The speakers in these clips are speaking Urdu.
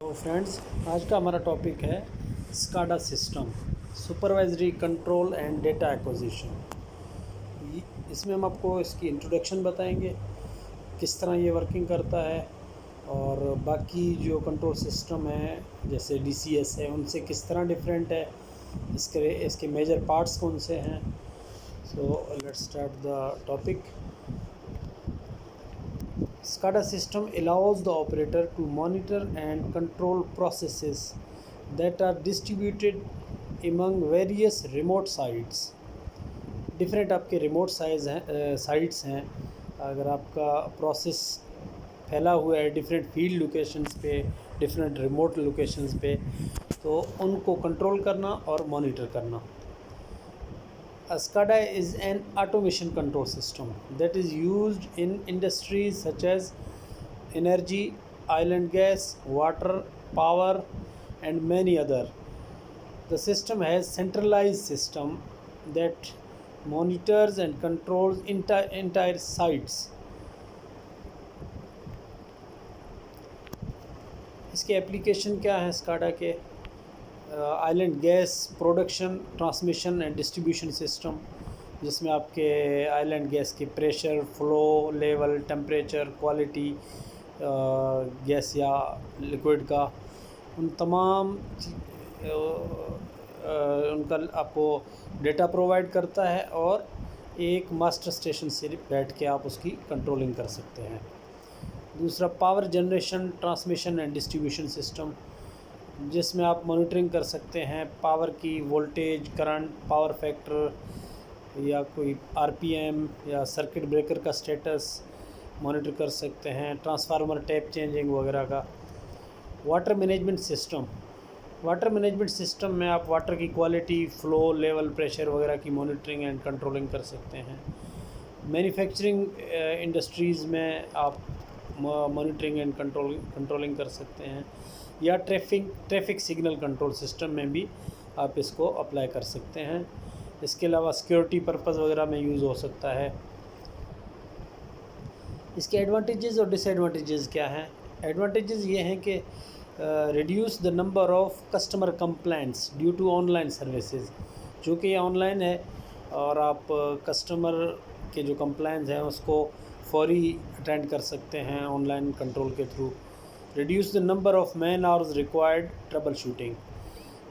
تو فرینڈز، آج کا ہمارا ٹاپک ہے SCADA system, supervisory control and data acquisition. اس میں ہم آپ کو اس کی انٹروڈکشن بتائیں گے، کس طرح یہ ورکنگ کرتا ہے، اور باقی جو کنٹرول سسٹم ہیں جیسے ڈی سی ایس ہے ان سے کس طرح ڈفرینٹ ہے، اس کے میجر پارٹس کون سے ہیں۔ So let's start the topic. SCADA system allows the operator to monitor and control processes that are distributed among various remote sites۔ Different آپ کے ریموٹ سائٹس ہیں۔ اگر آپ کا پروسیس پھیلا ہوا ہے ڈفرینٹ فیلڈ لوکیشنز پہ، ڈفرینٹ ریموٹ لوکیشنز پہ، تو ان کو کنٹرول کرنا اور مانیٹر کرنا۔ SCADA is an automation control system that is used in industries such as energy, oil and gas, water, power, and many other. The system has centralized system that monitors and controls entire sites. اس کے اپلیکیشن کیا ہیں SCADA کے؟ Oil and gas production, transmission and distribution system, جس میں آپ کے آئل اینڈ گیس کے pressure, flow level, temperature, quality gas یا لیکوئڈ کا، ان تمام ان کا آپ کو ڈیٹا پرووائڈ کرتا ہے، اور ایک ماسٹر اسٹیشن سے بیٹھ کے آپ اس کی کنٹرولنگ کر سکتے ہیں۔ دوسرا power generation, transmission and distribution system, جس میں آپ مانیٹرنگ کر سکتے ہیں پاور کی، وولٹیج، کرنٹ، پاور فیکٹر، یا کوئی آر پی ایم یا سرکٹ بریکر کا سٹیٹس مانیٹر کر سکتے ہیں، ٹرانسفارمر ٹیپ چینجنگ وغیرہ کا۔ Water management system, water management system میں آپ واٹر کی کوالٹی، فلو لیول، پریشر وغیرہ کی مانیٹرنگ اینڈ کنٹرولنگ کر سکتے ہیں۔ مینوفیکچرنگ انڈسٹریز میں آپ مانیٹرنگ اینڈ کنٹرولنگ کر سکتے ہیں، یا ٹریفک سگنل کنٹرول سسٹم میں بھی آپ اس کو اپلائی کر سکتے ہیں۔ اس کے علاوہ سیکیورٹی پرپز وغیرہ میں یوز ہو سکتا ہے۔ اس کے ایڈوانٹیجز اور ڈس ایڈوانٹیجز کیا ہیں؟ ایڈوانٹیجز یہ ہیں کہ reduce the number of customer complaints due to online services, چونکہ یہ آن لائن ہے اور آپ کسٹمر کے جو کمپلینٹس ہیں اس کو فوری اٹینڈ کر سکتے ہیں آن لائن کنٹرول کے through. Reduce the number of man hours required troubleshooting,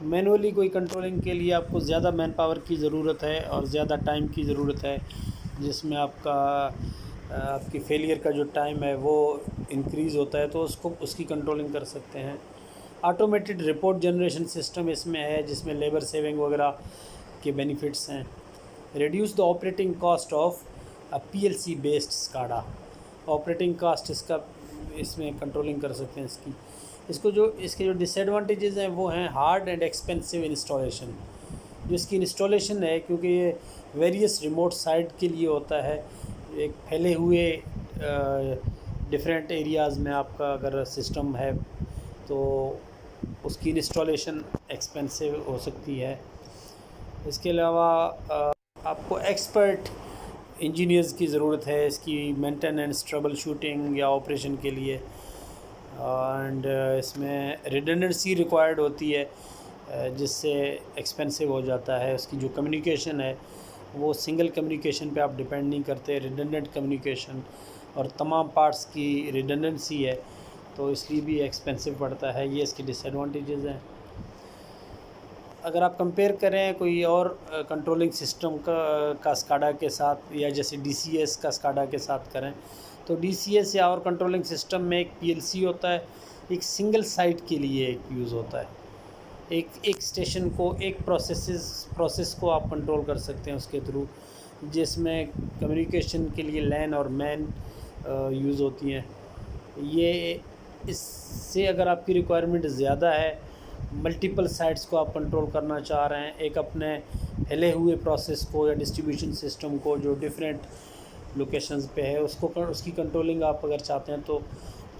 manually کوئی کنٹرولنگ کے لیے آپ کو زیادہ مین پاور کی ضرورت ہے اور زیادہ ٹائم کی ضرورت ہے، جس میں آپ کی فیلئر کا جو ٹائم ہے وہ انکریز ہوتا ہے، تو اس کی کنٹرولنگ کر سکتے ہیں۔ آٹومیٹڈ رپورٹ جنریشن سسٹم اس میں ہے، جس میں لیبر سیونگ وغیرہ کے بینیفٹس ہیں۔ Reduce the operating cost of PLC based SCADA، operating cost اس میں کنٹرولنگ کر سکتے ہیں اس کے جو ڈس ایڈوانٹیجز ہیں وہ ہیں ہارڈ اینڈ ایکسپینسو انسٹالیشن، جو اس کی انسٹالیشن ہے، کیونکہ یہ ویریس ریموٹ سائٹ کے لیے ہوتا ہے، ایک پھیلے ہوئے ڈفرینٹ ایریاز میں آپ کا اگر سسٹم ہے تو اس کی انسٹالیشن ایکسپینسو ہو سکتی ہے۔ اس کے علاوہ آپ کو ایکسپرٹ انجینئرز کی ضرورت ہے اس کی مینٹیننس، ٹربل شوٹنگ یا آپریشن کے لیے، اینڈ اس میں ریڈنڈنسی ریکوائرڈ ہوتی ہے، جس سے ایکسپینسو ہو جاتا ہے۔ اس کی جو کمیونیکیشن ہے وہ سنگل کمیونیکیشن پہ آپ ڈیپینڈ نہیں کرتے، ریڈنڈنٹ کمیونیکیشن، اور تمام پارٹس کی ریڈنڈنسی ہے، تو اس لیے بھی ایکسپینسو پڑتا ہے۔ یہ اس کے ڈس ایڈوانٹیجز ہیں۔ اگر آپ کمپیئر کریں کوئی اور کنٹرولنگ سسٹم کا SCADA کے ساتھ، یا جیسے DCS کا SCADA کے ساتھ کریں، تو DCS یا اور کنٹرولنگ سسٹم میں ایک PLC ہوتا ہے، ایک سنگل سائٹ کے لیے ایک یوز ہوتا ہے، ایک اسٹیشن کو، ایک پروسیس کو آپ کنٹرول کر سکتے ہیں اس کے تھرو، جس میں کمیونیکیشن کے لیے لین اور مین یوز ہوتی ہیں۔ یہ اس سے اگر آپ کی ریکوائرمنٹ زیادہ ہے، ملٹیپل سائٹس کو آپ کنٹرول کرنا چاہ رہے ہیں، ایک اپنے پھیلے ہوئے پروسیس کو یا ڈسٹریبیوشن سسٹم کو جو ڈفرینٹ لوکیشنز پہ ہے اس کی کنٹرولنگ آپ اگر چاہتے ہیں، تو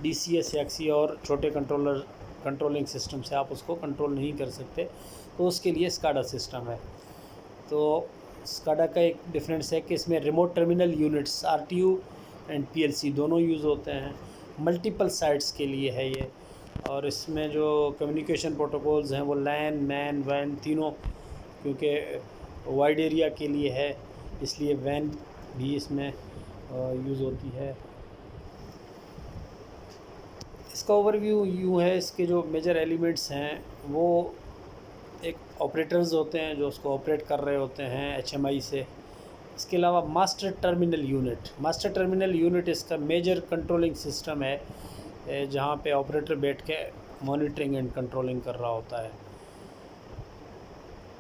DCS یا کسی اور چھوٹے کنٹرولنگ سسٹم سے آپ اس کو کنٹرول نہیں کر سکتے، تو اس کے لیے SCADA سسٹم ہے۔ تو SCADA کا ایک ڈفرینس ہے کہ اس میں remote terminal units RTU and PLC دونوں یوز ہوتے ہیں، ملٹیپل سائٹس کے لیے ہے یہ، اور اس میں جو کمیونیکیشن پروٹوکولز ہیں وہ لین مین وین تینوں، کیونکہ وائڈ ایریا کے لیے ہے اس لیے وین بھی اس میں یوز ہوتی ہے۔ اس کا اوور ویو یوں ہے، اس کے جو میجر ایلیمنٹس ہیں وہ ایک آپریٹرز ہوتے ہیں جو اس کو آپریٹ کر رہے ہوتے ہیں ایچ ایم آئی سے۔ اس کے علاوہ ماسٹر ٹرمینل یونٹ اس کا میجر کنٹرولنگ سسٹم ہے، جہاں پہ آپریٹر بیٹھ کے مانیٹرنگ اینڈ کنٹرولنگ کر رہا ہوتا ہے۔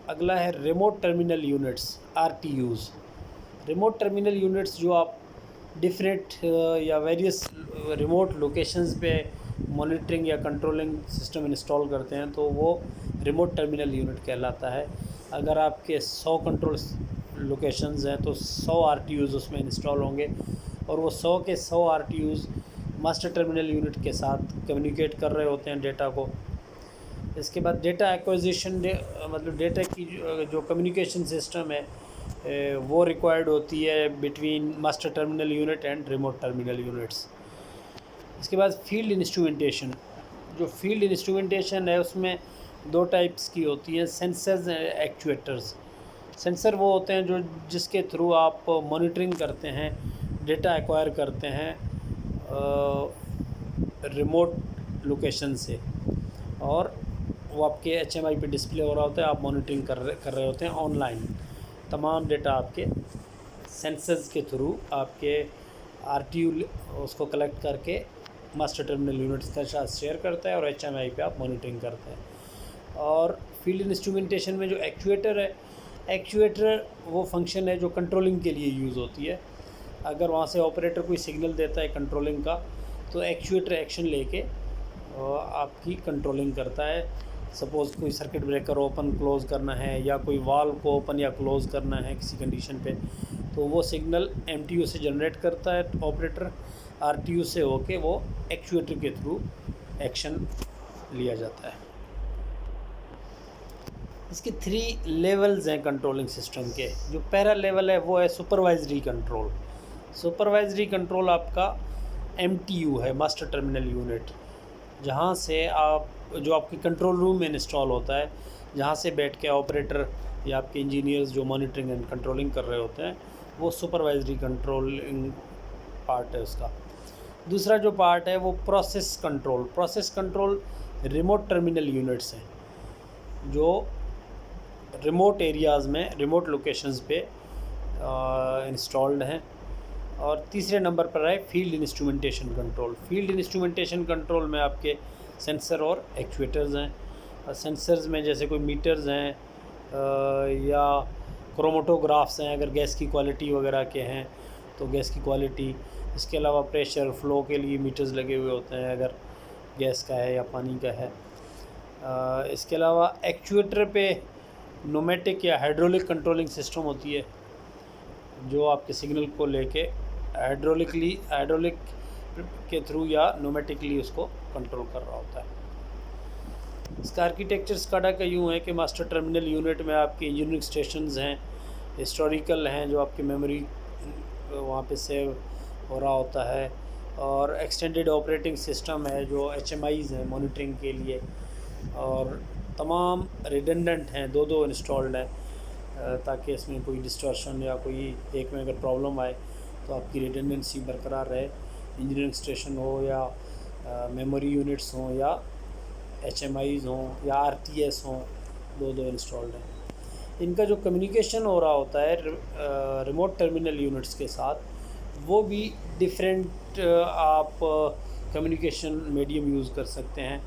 اگلا ہے remote terminal units, R T Us. Remote terminal units جو آپ ڈفرینٹ یا ویریس ریموٹ لوکیشنز پہ مانیٹرنگ یا کنٹرولنگ سسٹم انسٹال کرتے ہیں تو وہ ریموٹ ٹرمینل یونٹ کہلاتا ہے۔ اگر آپ کے 100 کنٹرول لوکیشنز ہیں تو 100 آر ٹی یوز اس میں انسٹال ہوں گے، اور وہ 100 کے 100 R T Us master terminal unit کے ساتھ کمیونیکیٹ کر رہے ہوتے ہیں ڈیٹا کو۔ اس کے بعد ڈیٹا ایکوزیشن، مطلب ڈیٹا کی جو کمیونیکیشن سسٹم ہے وہ ریکوائرڈ ہوتی ہے between master terminal unit and remote terminal units. اس کے بعد فیلڈ انسٹرومنٹیشن، جو فیلڈ انسٹرومنٹیشن ہے اس میں 2 ٹائپس کی ہوتی ہیں، سینسرز اینڈ ایکچویٹرز۔ سینسر وہ ہوتے ہیں جس کے تھرو آپ مانیٹرنگ کرتے ہیں، ڈیٹا ایکوائر کرتے ہیں ریموٹ لوکیشن سے، اور وہ آپ کے ایچ ایم آئی پہ ڈسپلے ہو رہا ہوتا ہے، آپ مانیٹرنگ کر رہے ہوتے ہیں آن لائن۔ تمام ڈیٹا آپ کے سینسرز کے تھرو آپ کے آر ٹی یو اس کو کلیکٹ کر کے ماسٹر ٹرمینل یونٹس کے ساتھ شیئر کرتا ہے، اور ایچ ایم آئی پہ آپ مانیٹرنگ کرتے ہیں۔ اور فیلڈ انسٹرومنٹیشن میں جو ایکچویٹر ہے، ایکچویٹر وہ فنکشن ہے جو کنٹرولنگ کے لیے یوز ہوتی ہے۔ اگر وہاں سے آپریٹر کوئی سگنل دیتا ہے کنٹرولنگ کا تو ایکچویٹر ایکشن لے کے آپ کی کنٹرولنگ کرتا ہے۔ سپوز کوئی سرکٹ بریکر اوپن کلوز کرنا ہے، یا کوئی وال کو اوپن یا کلوز کرنا ہے کسی کنڈیشن پہ، تو وہ سگنل ایم ٹی یو سے جنریٹ کرتا ہے آپریٹر، آر ٹی یو سے ہو کے وہ ایکچویٹر کے تھرو ایکشن لیا جاتا ہے۔ اس کے 3 لیولز ہیں کنٹرولنگ سسٹم کے۔ جو پہلا لیول ہے وہ ہے سپروائزری کنٹرول۔ سپروائزری کنٹرول آپ کا ایم ٹی یو ہے، ماسٹر ٹرمینل یونٹ، جہاں سے جو آپ کے کنٹرول روم میں انسٹال ہوتا ہے، جہاں سے بیٹھ کے آپریٹر یا آپ کے انجینئرز جو مانیٹرنگ اینڈ کنٹرولنگ کر رہے ہوتے ہیں، وہ سپروائزری کنٹرولنگ پارٹ ہے اس کا۔ دوسرا جو پارٹ ہے وہ process control remote terminal units ہیں جو ریموٹ ایریاز میں، ریموٹ لوکیشنز پہ انسٹالڈ ہیں۔ اور تیسرے نمبر پر ہے field instrumentation control. Field instrumentation control میں آپ کے سینسر اور ایکچویٹرز ہیں۔ سینسرز میں جیسے کوئی میٹرز ہیں یا کروموٹوگرافس ہیں، اگر گیس کی کوالٹی وغیرہ کے ہیں تو گیس کی کوالٹی۔ اس کے علاوہ پریشر فلو کے لیے میٹرز لگے ہوئے ہوتے ہیں اگر گیس کا ہے یا پانی کا ہے۔ اس کے علاوہ ایکچویٹر پہ نومیٹک یا ہائیڈرولک کنٹرولنگ سسٹم ہوتی ہے جو آپ کے سگنل کو لے کے ہائیڈرولک کے تھرو یا نومیٹکلی اس کو کنٹرول کر رہا ہوتا ہے۔ اس کا آرکیٹیکچر اسکاڈا کا یوں ہے کہ ماسٹر ٹرمینل یونٹ میں آپ کے انجینئرنگ اسٹیشنز ہیں، ہسٹوریکل ہیں جو آپ کی میموری وہاں پہ سیو ہو رہا ہوتا ہے، اور ایکسٹینڈیڈ آپریٹنگ سسٹم ہے جو ایچ ایم آئیز ہیں مانیٹرنگ کے لیے، اور تمام ریڈنڈنٹ ہیں، 2 انسٹالڈ ہیں تاکہ اس میں کوئی ڈسٹورشن یا کوئی ایک میں اگر پرابلم آئے تو آپ کی ریڈنڈنسی برقرار رہے۔ انجینئرنگ اسٹیشن ہو یا میموری یونٹس ہوں یا ایچ ایم آئیز ہوں یا آر ٹی ایس ہوں، 2 انسٹالڈ ہیں۔ ان کا جو کمیونیکیشن ہو رہا ہوتا ہے ریموٹ ٹرمینل یونٹس کے ساتھ، وہ بھی ڈیفرینٹ آپ کمیونیکیشن میڈیم یوز کر سکتے ہیں،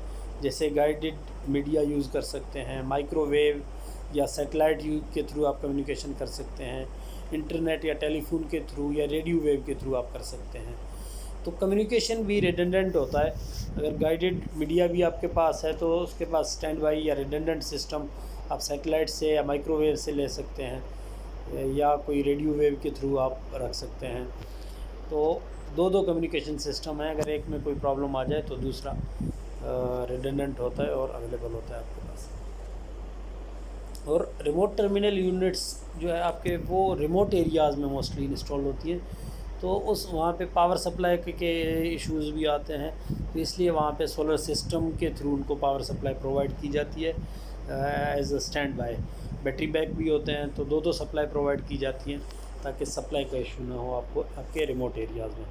جیسے گائیڈڈ میڈیا یوز کر سکتے ہیں، مائکرو ویو یا سیٹلائٹ کے تھرو آپ کمیونیکیشن کر سکتے ہیں، انٹرنیٹ یا ٹیلی فون کے تھرو یا ریڈیو ویو کے تھرو آپ کر سکتے ہیں۔ تو کمیونیکیشن بھی ریڈنڈنٹ ہوتا ہے۔ اگر گائیڈڈ میڈیا بھی آپ کے پاس ہے تو اس کے پاس اسٹینڈ بائی یا ریڈنڈنٹ سسٹم آپ سیٹلائٹ سے یا مائکرو ویو سے لے سکتے ہیں، یا کوئی ریڈیو ویو کے تھرو آپ رکھ سکتے ہیں۔ تو 2 کمیونیکیشن سسٹم ہیں، اگر ایک میں کوئی پرابلم آ جائے تو دوسرا ریڈنڈنٹ ہوتا ہے اور اویلیبل ہوتا ہے آپ کے پاس۔ اور ریموٹ ٹرمینل یونٹس جو ہے آپ کے وہ ریموٹ ایریاز میں موسٹلی انسٹال ہوتی ہیں، تو وہاں پہ پاور سپلائی کے ایشوز بھی آتے ہیں، تو اس لیے وہاں پہ سولر سسٹم کے تھرو ان کو پاور سپلائی پرووائڈ کی جاتی ہے as a stand by. Battery back بھی ہوتے ہیں، تو دو سپلائی پرووائڈ کی جاتی ہیں تاکہ سپلائی کا ایشو نہ ہو آپ کو آپ کے ریموٹ ایریاز میں.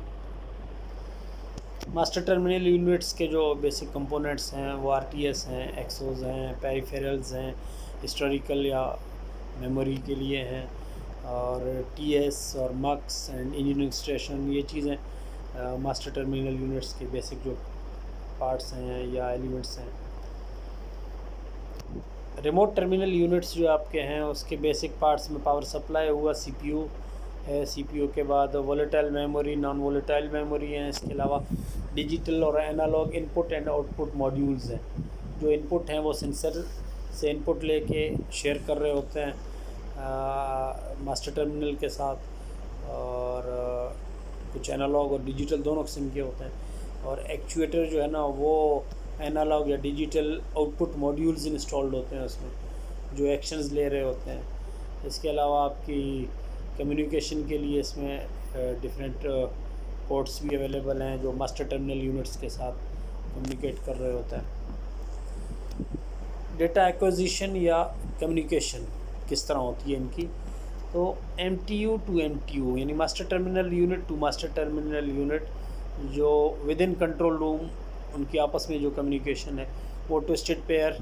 ماسٹر ٹرمینل یونٹس کے جو بیسک کمپوننٹس ہیں وہ آر ٹی ایس ہیں، ایکسوز ہیں، پیریفیرلز ہیں، ہسٹوریکل یا میموری کے لیے ہیں، اور ٹی ایس اور مکس اینڈ انجینئرنگ اسٹیشن. یہ چیزیں ماسٹر ٹرمینل یونٹس کے بیسک جو پارٹس ہیں یا ایلیمنٹس ہیں. ریموٹ ٹرمینل یونٹس جو آپ کے ہیں اس کے بیسک پارٹس میں پاور سپلائی ہوا، سی پی یو ہے، سی پی یو کے بعد volatile memory, naan volatile memory ہیں. اس کے علاوہ ڈیجیٹل اور analogue in put and out put modules ہیں. جو ان پٹ ہیں وہ سینسر سے ان پٹ لے کے شیئر کر رہے ہوتے ہیں ماسٹر ٹرمینل کے ساتھ، اور کچھ انالوگ اور ڈیجیٹل دونوں قسم کے ہوتے ہیں. اور ایکچویٹر جو ہے نا وہ انالوگ یا digital out put modules installed ہوتے ہیں اس میں، جو ایکشنز لے رہے ہوتے ہیں. اس کے علاوہ آپ کی کمیونیکیشن کے لیے اس میں ڈفرینٹ پورٹس بھی اویلیبل ہیں جو ماسٹر ٹرمینل یونٹس کے ساتھ کمیونیکیٹ کر رہے ہوتے ہیں. ڈیٹا ایکوزیشن یا کمیونیکیشن کس طرح ہوتی ہے ان کی؟ تو M T U to M T U یعنی master terminal unit to master terminal unit, جو ود ان کنٹرول روم ان کی آپس میں جو کمیونیکیشن ہے وہ ٹوسٹڈ پیئر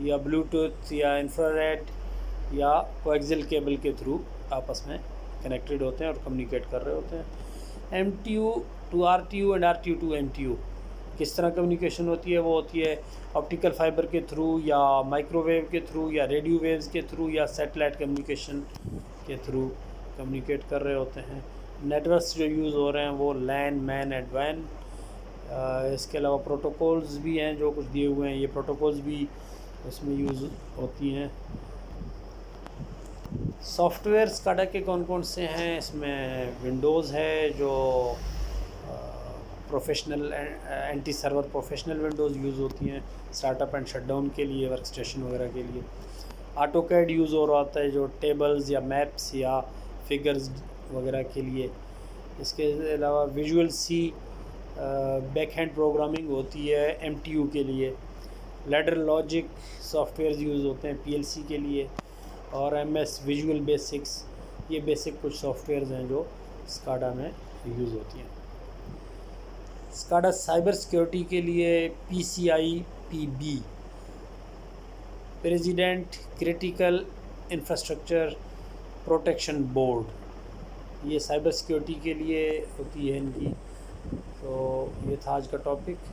یا بلوٹوتھ یا انفراریڈ یا کویکزل کیبل کے تھرو آپس میں کنیکٹڈ ہوتے ہیں اور کمیونیکیٹ کر رہے ہوتے ہیں. M T U to R T U and R T U to M T U کس طرح کمیونیکیشن ہوتی ہے؟ وہ ہوتی ہے آپٹیکل فائبر کے تھرو یا مائکرو ویو کے تھرو یا ریڈیو ویوز کے تھرو یا سیٹلائٹ کمیونیکیشن کے تھرو کمیونیکیٹ کر رہے ہوتے ہیں. نیٹورکس جو یوز ہو رہے ہیں وہ لین، مین اینڈ وین. اس کے علاوہ پروٹوکولز بھی ہیں جو کچھ دیے ہوئے ہیں، یہ پروٹوکولز بھی اس میں یوز ہوتی ہیں. سافٹ ویئر اسکاڈا کے کون کون سے ہیں؟ اس میں ونڈوز ہے جو پروفیشنل اینٹی سرور پروفیشنل ونڈوز یوز ہوتی ہیں start up and shut down کے لیے، ورک اسٹیشن وغیرہ کے لیے. آٹو کیڈ یوز ہو رہا ہوتا ہے جو ٹیبلز یا میپس یا فگرز وغیرہ کے لیے. اس کے علاوہ visual C back hand programming ہوتی ہے ایم ٹی یو کے لیے. Ladder logic softwares use ہوتے ہیں پی ایل سی کے لیے، اور ایم ایس ویژول بیسکس. یہ بیسک کچھ سافٹ ویئرز ہیں جو اسکاڈا میں یوز ہوتی ہیں. اسکاڈا سائبر سیکیورٹی کے لیے P C I P B, president critical infrastructure protection board, یہ سائبر سیکیورٹی کے لیے ہوتی ہے ان کی. تو یہ تھا آج کا ٹاپک.